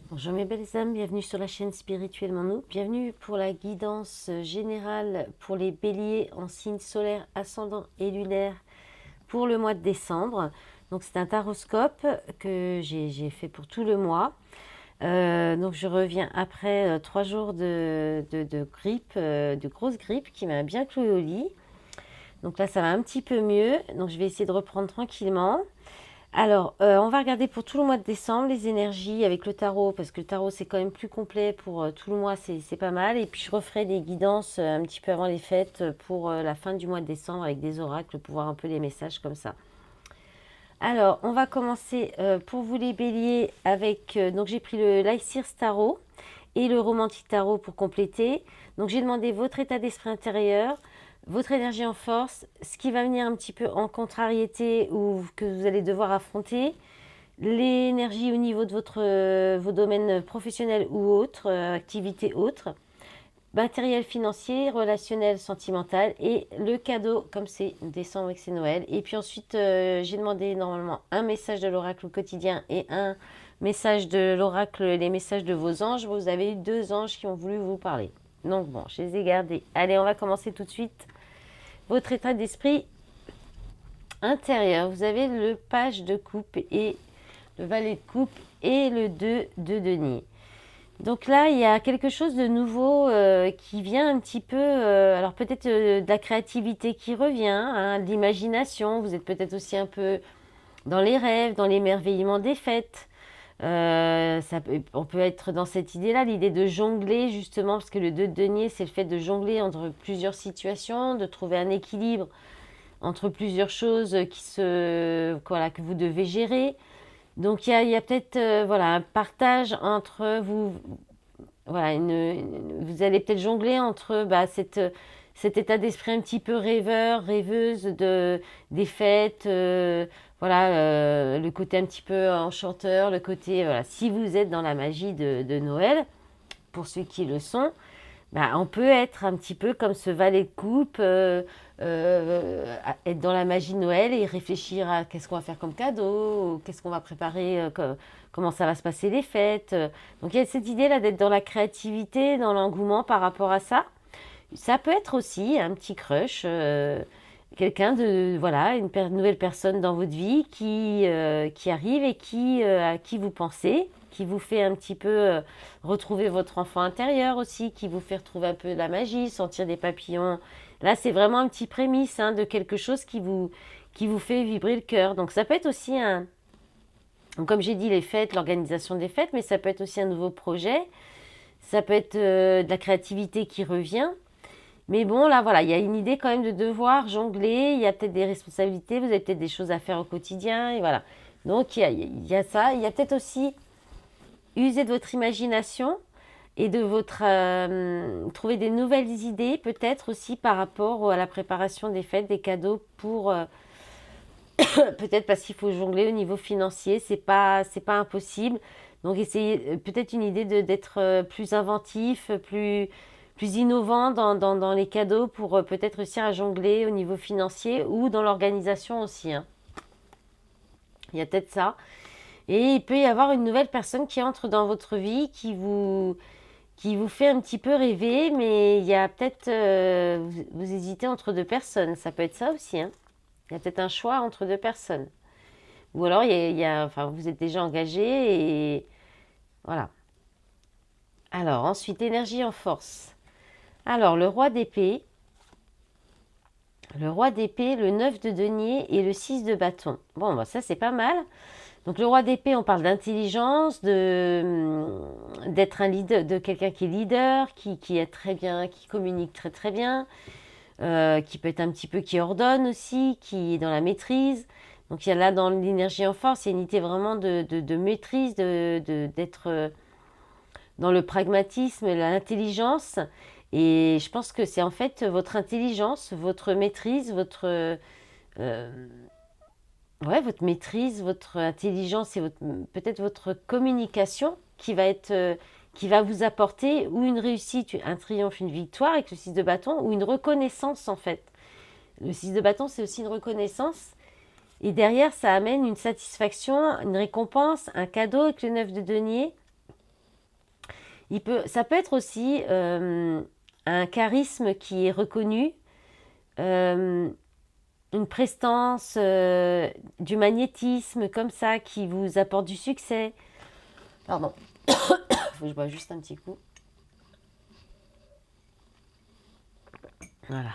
Bonjour mes belles âmes, bienvenue sur la chaîne Spirituellement Nous. Bienvenue pour la guidance générale pour les béliers en signe solaire, ascendant et lunaire pour le mois de décembre. Donc c'est un taroscope que j'ai fait pour tout le mois. Donc je reviens après 3 jours de grippe, de grosse grippe qui m'a bien cloué au lit. Donc là ça va un petit peu mieux, donc je vais essayer de reprendre tranquillement. Alors, on va regarder pour tout le mois de décembre les énergies avec le tarot, parce que le tarot c'est quand même plus complet pour tout le mois, c'est pas mal. Et puis je referai des guidances un petit peu avant les fêtes pour la fin du mois de décembre avec des oracles pour voir un peu les messages comme ça. Alors, on va commencer pour vous les béliers avec, donc j'ai pris le Lycir Tarot et le Romantique Tarot pour compléter. Donc j'ai demandé votre état d'esprit intérieur, votre énergie en force, ce qui va venir un petit peu en contrariété ou que vous allez devoir affronter, l'énergie au niveau de vos domaines professionnels ou autres, activités autres, matériel financier, relationnel, sentimental et le cadeau comme c'est décembre et que c'est Noël. Et puis ensuite, j'ai demandé normalement un message de l'oracle au quotidien et un message de l'oracle, les messages de vos anges. Vous avez eu 2 anges qui ont voulu vous parler. Donc bon, je les ai gardés. Allez, on va commencer tout de suite. Votre état d'esprit intérieur. Vous avez le page de coupe et le valet de coupe et le 2 de denier. Donc là, il y a quelque chose de nouveau qui vient un petit peu, alors peut-être de la créativité qui revient, hein, de l'imagination. Vous êtes peut-être aussi un peu dans les rêves, dans l'émerveillement des fêtes. On peut être dans cette idée-là, l'idée de jongler justement, parce que le 2 de denier, c'est le fait de jongler entre plusieurs situations, de trouver un équilibre entre plusieurs choses voilà, que vous devez gérer. Donc il y a peut-être voilà, un partage entre vous. Voilà, vous allez peut-être jongler entre cet état d'esprit un petit peu rêveur, rêveuse des fêtes, voilà, le côté un petit peu enchanteur, le côté, voilà, si vous êtes dans la magie de Noël, pour ceux qui le sont, on peut être un petit peu comme ce valet de coupe, être dans la magie de Noël et réfléchir à qu'est-ce qu'on va faire comme cadeau, qu'est-ce qu'on va préparer, comment ça va se passer les fêtes. Donc il y a cette idée-là d'être dans la créativité, dans l'engouement par rapport à ça. Ça peut être aussi un petit crush, quelqu'un de, voilà, nouvelle personne dans votre vie qui arrive et à qui vous pensez, qui vous fait un petit peu retrouver votre enfant intérieur aussi, qui vous fait retrouver un peu de la magie, sentir des papillons. Là, c'est vraiment un petit prémisse de quelque chose qui vous fait vibrer le cœur. Donc ça peut être aussi comme j'ai dit, les fêtes, l'organisation des fêtes, mais ça peut être aussi un nouveau projet. Ça peut être de la créativité qui revient. Mais bon, là, voilà, il y a une idée quand même de devoir jongler. Il y a peut-être des responsabilités, vous avez peut-être des choses à faire au quotidien. Et voilà. Donc, il y a ça. Il y a peut-être aussi user de votre imagination et de trouver des nouvelles idées, peut-être aussi par rapport à la préparation des fêtes, des cadeaux pour. Peut-être parce qu'il faut jongler au niveau financier, c'est pas impossible. Donc, essayez peut-être une idée d'être plus inventif, plus innovant dans les cadeaux pour peut-être réussir à jongler au niveau financier ou dans l'organisation aussi. Il y a peut-être ça. Et il peut y avoir une nouvelle personne qui entre dans votre vie, qui vous fait un petit peu rêver, mais il y a peut-être, vous hésitez entre 2 personnes. Ça peut être ça aussi. Il y a peut-être un choix entre 2 personnes. Ou alors, enfin, vous êtes déjà engagé et voilà. Alors, ensuite, énergie en force. Alors, le roi d'épée, le 9 de denier et le 6 de bâton. Bon, ça, c'est pas mal. Donc, le roi d'épée, on parle d'intelligence, d'être un leader, de quelqu'un qui est leader, qui est très bien, qui communique très très bien, qui peut être un petit peu qui ordonne aussi, qui est dans la maîtrise. Donc il y a là dans l'énergie en force, il y a une idée vraiment de maîtrise, d'être dans le pragmatisme, l'intelligence. Et je pense que c'est en fait votre intelligence, votre maîtrise, ouais, votre maîtrise, votre intelligence et peut-être votre communication qui va vous apporter ou une réussite, un triomphe, une victoire avec le 6 de bâton ou une reconnaissance en fait. Le 6 de bâton, c'est aussi une reconnaissance. Et derrière, ça amène une satisfaction, une récompense, un cadeau avec le 9 de denier. Ça peut être aussi un charisme qui est reconnu, euh, une prestance, du magnétisme comme ça qui vous apporte du succès. Pardon, faut que je bois juste un petit coup. Voilà.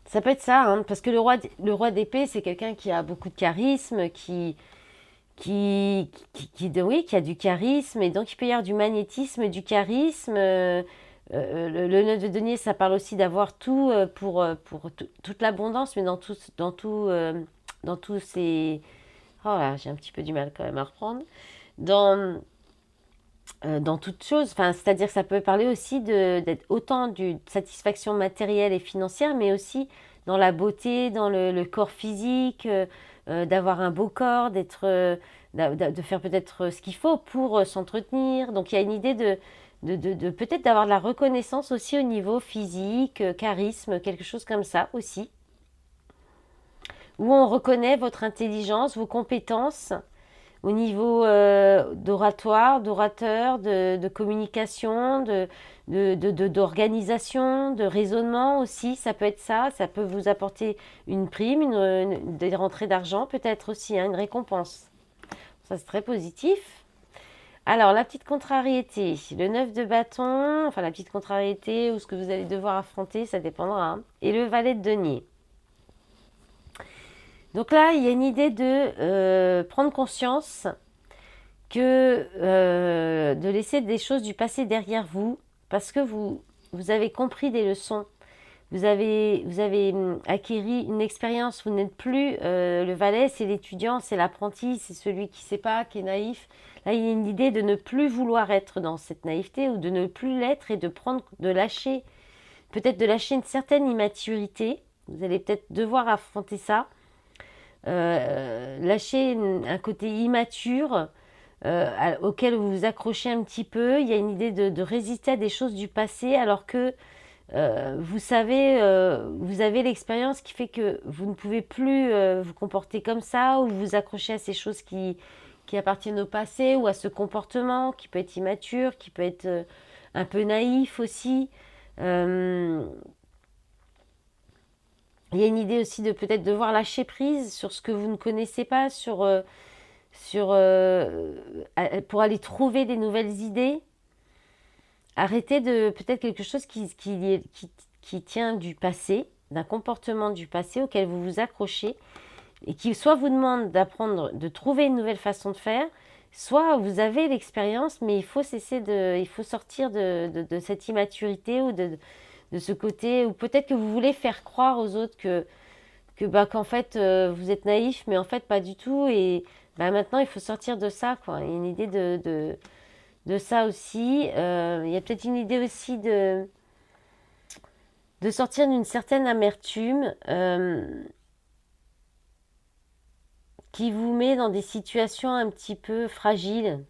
Ça peut être ça, hein, parce que le roi d'épée, c'est quelqu'un qui a beaucoup de charisme, oui, qui a du charisme, et donc il peut y avoir du magnétisme, du charisme. Le 9 de denier, ça parle aussi d'avoir tout pour toute l'abondance, mais dans tous ces... Oh là, j'ai un petit peu du mal quand même à reprendre. Dans, dans toute chose, enfin, c'est-à-dire que ça peut parler aussi d'être autant de satisfaction matérielle et financière, mais aussi dans la beauté, dans le corps physique, d'avoir un beau corps, de faire peut-être ce qu'il faut pour s'entretenir. Donc il y a une idée de peut-être d'avoir de la reconnaissance aussi au niveau physique, charisme, quelque chose comme ça aussi, où on reconnaît votre intelligence, vos compétences au niveau d'oratoire, d'orateur, de communication, d'organisation, de raisonnement aussi. Ça peut être ça. Ça peut vous apporter une prime, des rentrées d'argent, peut-être aussi, hein, une récompense. Ça, c'est très positif. Alors, la petite contrariété, le 9 de bâton, enfin la petite contrariété ou ce que vous allez devoir affronter, ça dépendra, hein. Et le valet de denier. Donc là, il y a une idée de prendre conscience de laisser des choses du passé derrière vous parce que vous avez compris des leçons. Vous avez acquis une expérience. Vous n'êtes plus le valet, c'est l'étudiant, c'est l'apprenti, c'est celui qui ne sait pas, qui est naïf. Là, il y a une idée de ne plus vouloir être dans cette naïveté ou de ne plus l'être et de lâcher, peut-être de lâcher une certaine immaturité. Vous allez peut-être devoir affronter ça. Lâcher un côté immature auquel vous vous accrochez un petit peu. Il y a une idée de résister à des choses du passé alors que vous savez, vous avez l'expérience qui fait que vous ne pouvez plus vous comporter comme ça ou vous accrocher à ces choses qui appartiennent au passé ou à ce comportement qui peut être immature, qui peut être un peu naïf aussi. Euh, il y a une idée aussi de peut-être devoir lâcher prise sur ce que vous ne connaissez pas, pour aller trouver des nouvelles idées. Arrêtez de peut-être quelque chose qui tient du passé, d'un comportement du passé auquel vous vous accrochez et qui soit vous demande d'apprendre, de trouver une nouvelle façon de faire, soit vous avez l'expérience, mais il faut sortir de cette immaturité ou de ce côté, ou peut-être que vous voulez faire croire aux autres qu'en fait vous êtes naïf, mais en fait pas du tout, et maintenant il faut sortir de ça, quoi. Il y a une idée de ça aussi. Il y a peut-être une idée aussi de sortir d'une certaine amertume qui vous met dans des situations un petit peu fragiles.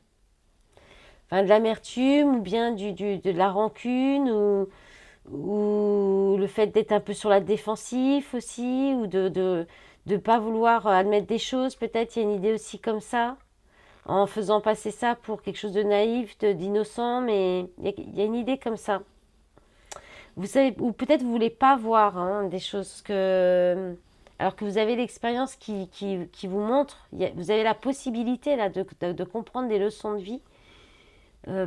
Enfin, de l'amertume ou bien de la rancune ou le fait d'être un peu sur la défensive aussi ou de pas vouloir admettre des choses. Peut-être il y a une idée aussi comme ça en faisant passer ça pour quelque chose de naïf, d'innocent, mais il y a une idée comme ça. Vous savez, ou peut-être vous voulez pas voir hein, des choses alors que vous avez l'expérience qui vous montre, vous avez la possibilité là de comprendre des leçons de vie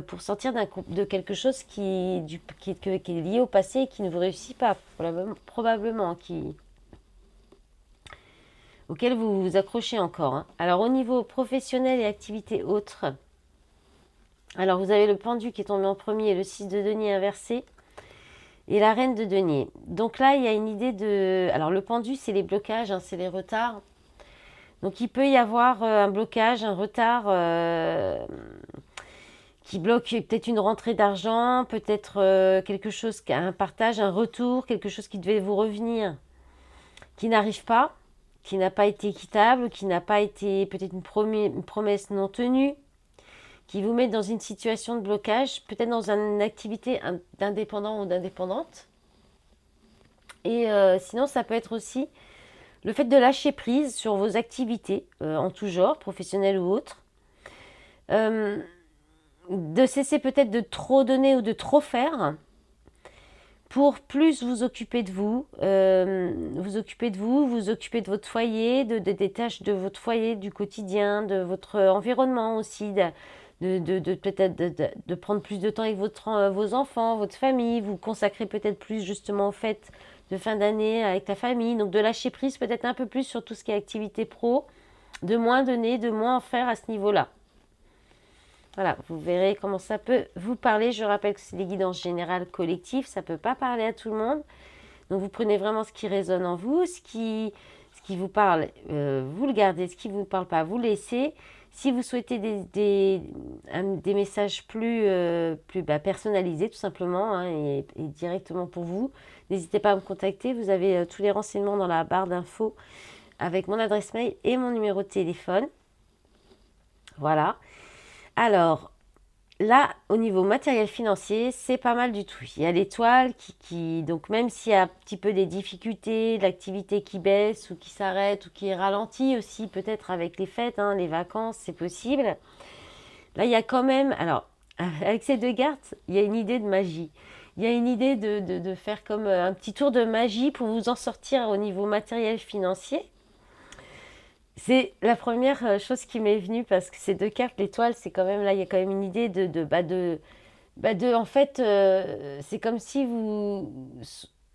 pour sortir de quelque chose qui est lié au passé et qui ne vous réussit pas, probablement, auquel vous vous accrochez encore, hein. Alors au niveau professionnel et activités autres, alors vous avez le pendu qui est tombé en premier, le 6 de denier inversé et la reine de denier. Donc là, il y a une idée de... Alors le pendu, c'est les blocages, hein, c'est les retards. Donc il peut y avoir un blocage, un retard qui bloque peut-être une rentrée d'argent, peut-être quelque chose, un partage, un retour, quelque chose qui devait vous revenir, qui n'arrive pas, qui n'a pas été équitable, qui n'a pas été peut-être une promesse non tenue, qui vous met dans une situation de blocage, peut-être dans une activité d'indépendant ou d'indépendante. Et sinon, ça peut être aussi le fait de lâcher prise sur vos activités en tout genre, professionnelles ou autres. de cesser peut-être de trop donner ou de trop faire pour plus vous occuper de vous, vous occuper de vous, vous occuper de votre foyer, des tâches de votre foyer, du quotidien, de votre environnement aussi, peut-être de prendre plus de temps avec vos enfants, votre famille, vous consacrer peut-être plus justement aux fêtes de fin d'année avec la famille, donc de lâcher prise peut-être un peu plus sur tout ce qui est activité pro, de moins donner, de moins en faire à ce niveau-là. Voilà, vous verrez comment ça peut vous parler. Je rappelle que c'est des guidances générales collectives, ça ne peut pas parler à tout le monde. Donc vous prenez vraiment ce qui résonne en vous, ce qui vous parle, vous le gardez, ce qui ne vous parle pas, vous laissez. Si vous souhaitez des messages plus personnalisés tout simplement hein, et directement pour vous, n'hésitez pas à me contacter. Vous avez tous les renseignements dans la barre d'infos avec mon adresse mail et mon numéro de téléphone. Voilà. Alors, là, au niveau matériel financier, c'est pas mal du tout. Il y a l'étoile donc même s'il y a un petit peu des difficultés, de l'activité qui baisse ou qui s'arrête ou qui est ralentie aussi, peut-être avec les fêtes, hein, les vacances, c'est possible. Là, il y a quand même, alors, avec ces deux cartes, il y a une idée de magie. Il y a une idée de faire comme un petit tour de magie pour vous en sortir au niveau matériel financier. C'est la première chose qui m'est venue parce que ces deux cartes, l'étoile, c'est quand même là, il y a quand même une idée en fait, c'est comme si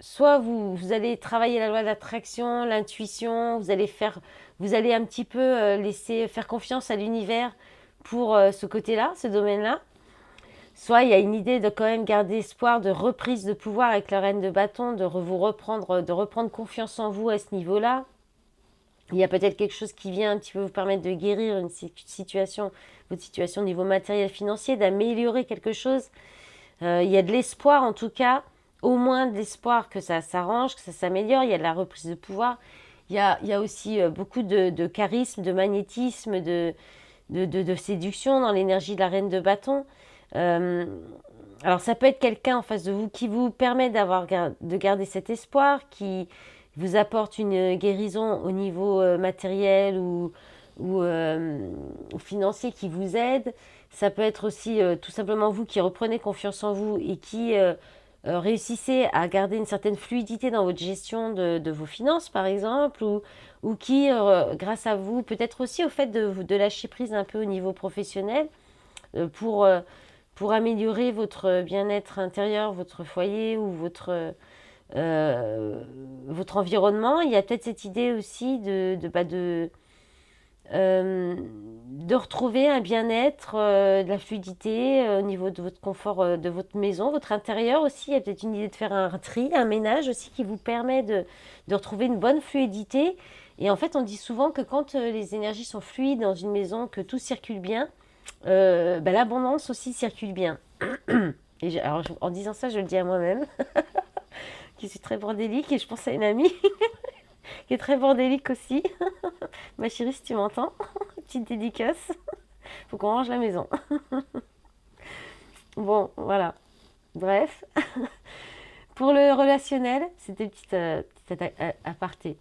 soit vous allez travailler la loi d'attraction, l'intuition, vous allez un petit peu laisser faire confiance à l'univers pour ce côté-là, ce domaine-là. Soit il y a une idée de quand même garder espoir de reprise de pouvoir avec la reine de bâton, de reprendre confiance en vous à ce niveau-là. Il y a peut-être quelque chose qui vient un petit peu vous permettre de guérir votre situation au niveau matériel financier, d'améliorer quelque chose. Il y a de l'espoir en tout cas, au moins de l'espoir que ça s'arrange, que ça s'améliore. Il y a de la reprise de pouvoir. Il y a aussi beaucoup de charisme, de magnétisme, de séduction dans l'énergie de la reine de bâton. Alors ça peut être quelqu'un en face de vous qui vous permet de garder cet espoir, qui vous apporte une guérison au niveau matériel ou financier qui vous aide. Ça peut être aussi tout simplement vous qui reprenez confiance en vous et qui réussissez à garder une certaine fluidité dans votre gestion de vos finances, par exemple, ou qui, grâce à vous, peut-être aussi au fait de lâcher prise un peu au niveau professionnel pour améliorer votre bien-être intérieur, votre foyer ou votre environnement. Il y a peut-être cette idée aussi de retrouver un bien-être, de la fluidité au niveau de votre confort de votre maison, votre intérieur aussi. Il y a peut-être une idée de faire un tri, un ménage aussi qui vous permet de retrouver une bonne fluidité. Et en fait, on dit souvent que quand les énergies sont fluides dans une maison, que tout circule bien, l'abondance aussi circule bien. Alors, en disant ça, je le dis à moi-même, qui suis très bordélique, et je pense à une amie qui est très bordélique aussi. Ma chérie, si tu m'entends, petite dédicace. Faut qu'on range la maison. Bon, voilà. Bref. Pour le relationnel, c'était une petite aparté.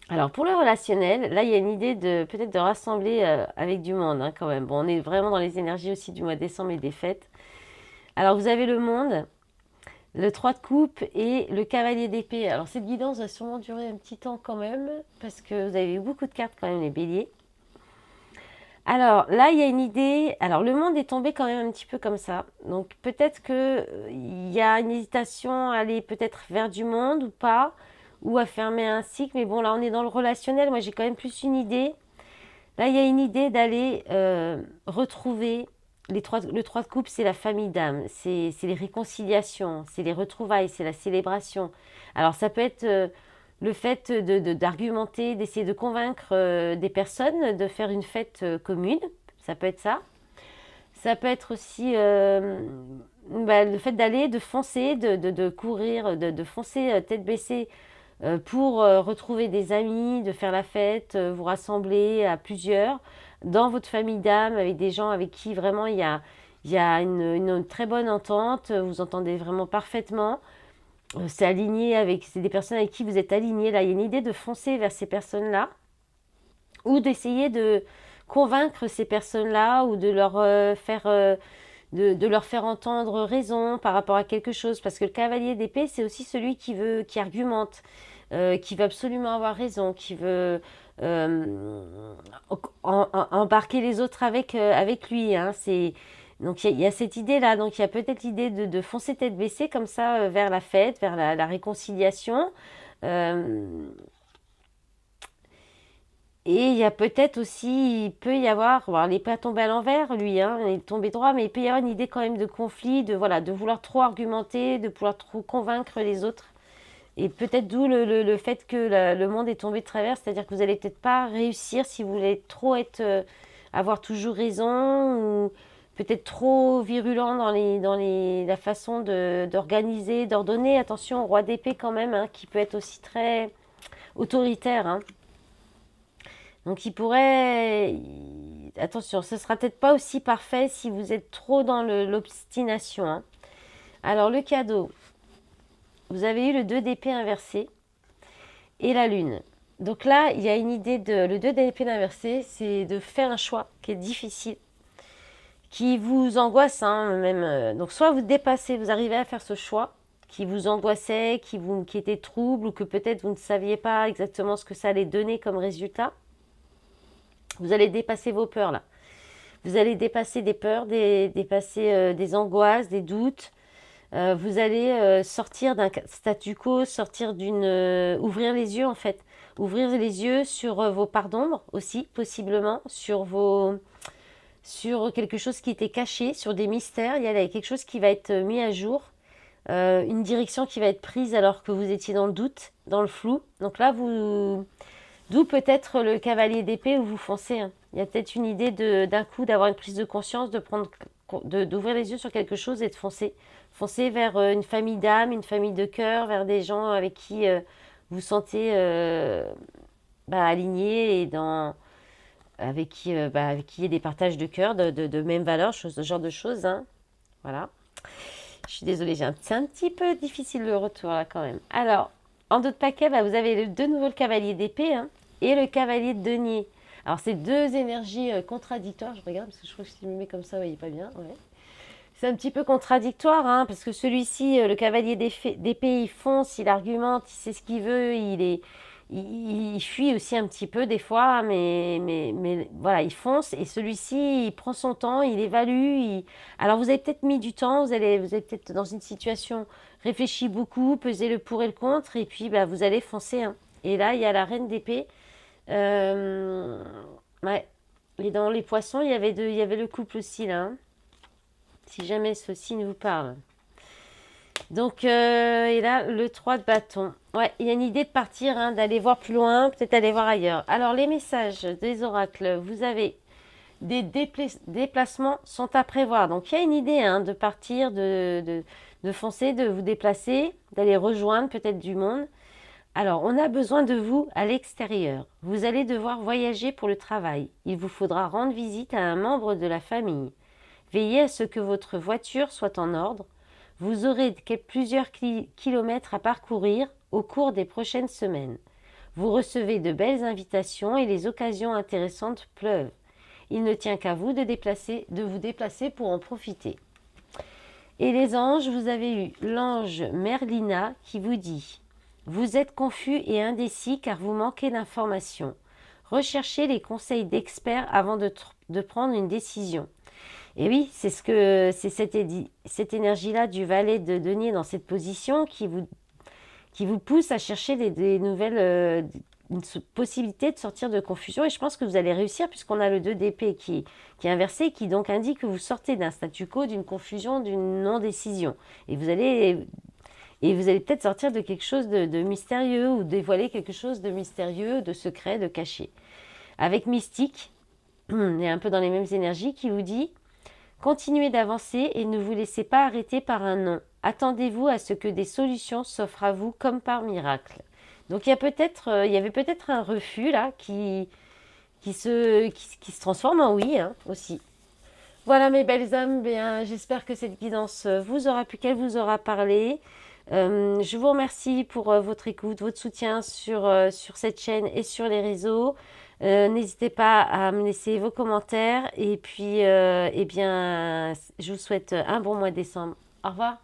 Alors, pour le relationnel, là, il y a une idée peut-être de rassembler avec du monde, hein, quand même. Bon, on est vraiment dans les énergies aussi du mois de décembre et des fêtes. Alors, vous avez le monde, le 3 de coupe et le cavalier d'épée. Alors, cette guidance va sûrement durer un petit temps quand même, parce que vous avez eu beaucoup de cartes quand même, les béliers. Alors, là, il y a une idée. Alors, le monde est tombé quand même un petit peu comme ça. Donc, peut-être qu'il y a une hésitation à aller peut-être vers du monde ou pas, ou à fermer un cycle. Mais bon, là, on est dans le relationnel. Moi, j'ai quand même plus une idée. Là, il y a une idée d'aller retrouver le 3 de coupe, c'est la famille d'âme, c'est les réconciliations, c'est les retrouvailles, c'est la célébration. Alors ça peut être le fait d'argumenter, d'essayer de convaincre des personnes de faire une fête commune, ça peut être ça. Ça peut être aussi le fait d'aller, de foncer, de courir, de foncer tête baissée pour retrouver des amis, de faire la fête, vous rassembler à plusieurs dans votre famille d'âme avec des gens avec qui vraiment il y a une très bonne entente, vous entendez vraiment parfaitement, c'est des personnes avec qui vous êtes alignés. Là, il y a une idée de foncer vers ces personnes-là ou d'essayer de convaincre ces personnes-là ou de leur de leur faire entendre raison par rapport à quelque chose. Parce que le cavalier d'épée, c'est aussi celui qui argumente, qui veut absolument avoir raison, qui veut embarquer les autres avec lui. Hein. Donc il y a cette idée-là. Donc il y a peut-être l'idée de foncer tête baissée comme ça vers la fête, vers la réconciliation. Euh, et il y a peut-être aussi, il peut y avoir, bon, il n'est pas tombé à l'envers, lui, hein, il est tombé droit, mais il peut y avoir une idée quand même de conflit, de, voilà, de vouloir trop argumenter, de pouvoir trop convaincre les autres. Et peut-être d'où le fait que le monde est tombé de travers, c'est-à-dire que vous allez peut-être pas réussir si vous voulez trop être, avoir toujours raison, ou peut-être trop virulent la façon d'organiser, d'ordonner. Attention au roi d'épée quand même, hein, qui peut être aussi très autoritaire, hein. Donc il pourrait... Attention, ce sera peut-être pas aussi parfait si vous êtes trop dans l'obstination, hein. Alors le cadeau, vous avez eu le 2 d'épée inversé et la lune. Donc là, il y a une idée de... Le 2 d'épée inversé, c'est de faire un choix qui est difficile, qui vous angoisse, hein, même. Donc soit vous dépassez, vous arrivez à faire ce choix qui vous angoissait, qui était trouble, ou que peut-être vous ne saviez pas exactement ce que ça allait donner comme résultat. Vous allez dépasser vos peurs là. Vous allez dépasser des peurs, dépasser des angoisses, des doutes. Vous allez sortir d'un statu quo, sortir ouvrir les yeux en fait. Ouvrir les yeux sur vos parts d'ombre aussi, possiblement, sur quelque chose qui était caché, sur des mystères. Il y a quelque chose qui va être mis à jour. Une direction qui va être prise alors que vous étiez dans le doute, dans le flou. Donc là, d'où peut-être le cavalier d'épée où vous foncez, hein. Il y a peut-être une idée d'un coup d'avoir une prise de conscience, d'ouvrir les yeux sur quelque chose et de foncer. Foncer vers une famille d'âme, une famille de cœur, vers des gens avec qui vous sentez alignés et avec qui il y a des partages de cœur, de mêmes valeurs, ce genre de choses, hein. Voilà. Je suis désolée, c'est un petit peu difficile le retour là quand même. Alors, en d'autres paquets, vous avez de nouveau le cavalier d'épée, hein, et le cavalier de denier. Alors, c'est deux énergies contradictoires. Je regarde parce que je trouve que si je me mets comme ça, vous voyez pas bien. Ouais. C'est un petit peu contradictoire, hein, parce que celui-ci, le cavalier d'épée, il fonce, il argumente, il sait ce qu'il veut, il fuit aussi un petit peu des fois, mais voilà, il fonce. Et celui-ci, il prend son temps, il évalue. Alors, vous avez peut-être mis du temps, vous avez peut-être dans une situation réfléchi beaucoup, pesé le pour et le contre, et puis vous allez foncer, hein. Et là, il y a la reine d'épée. Ouais. Et dans les poissons, il y avait le couple aussi, là, hein, si jamais ce signe vous parle. Donc, et là, le 3 de bâton. Ouais, il y a une idée de partir, hein, d'aller voir plus loin, peut-être aller voir ailleurs. Alors, les messages des oracles, vous avez des déplacements sont à prévoir. Donc, il y a une idée, hein, de partir, de foncer, de vous déplacer, d'aller rejoindre peut-être du monde. Alors, on a besoin de vous à l'extérieur. Vous allez devoir voyager pour le travail. Il vous faudra rendre visite à un membre de la famille. Veillez à ce que votre voiture soit en ordre. Vous aurez plusieurs kilomètres à parcourir au cours des prochaines semaines. Vous recevez de belles invitations et les occasions intéressantes pleuvent. Il ne tient qu'à vous de vous déplacer pour en profiter. Et les anges, vous avez eu l'ange Merlina qui vous dit « Vous êtes confus et indécis car vous manquez d'informations. Recherchez les conseils d'experts avant de prendre une décision. » Et oui, c'est cette énergie-là du valet de denier dans cette position qui vous pousse à chercher des nouvelles une possibilité de sortir de confusion. Et je pense que vous allez réussir puisqu'on a le 2 d'épée qui est inversé, qui donc indique que vous sortez d'un statu quo, d'une confusion, d'une non-décision. Et vous allez peut-être sortir de quelque chose de mystérieux ou dévoiler quelque chose de mystérieux, de secret, de caché. Avec Mystique, on est un peu dans les mêmes énergies, qui vous dit « Continuez d'avancer et ne vous laissez pas arrêter par un non. Attendez-vous à ce que des solutions s'offrent à vous comme par miracle. » Donc il y avait peut-être un refus là qui se transforme en oui, hein, aussi. Voilà mes belles âmes, bien, j'espère que cette guidance vous aura plu, qu'elle vous aura parlé. Je vous remercie pour votre écoute, votre soutien sur cette chaîne et sur les réseaux. N'hésitez pas à me laisser vos commentaires et puis, eh bien, je vous souhaite un bon mois de décembre. Au revoir.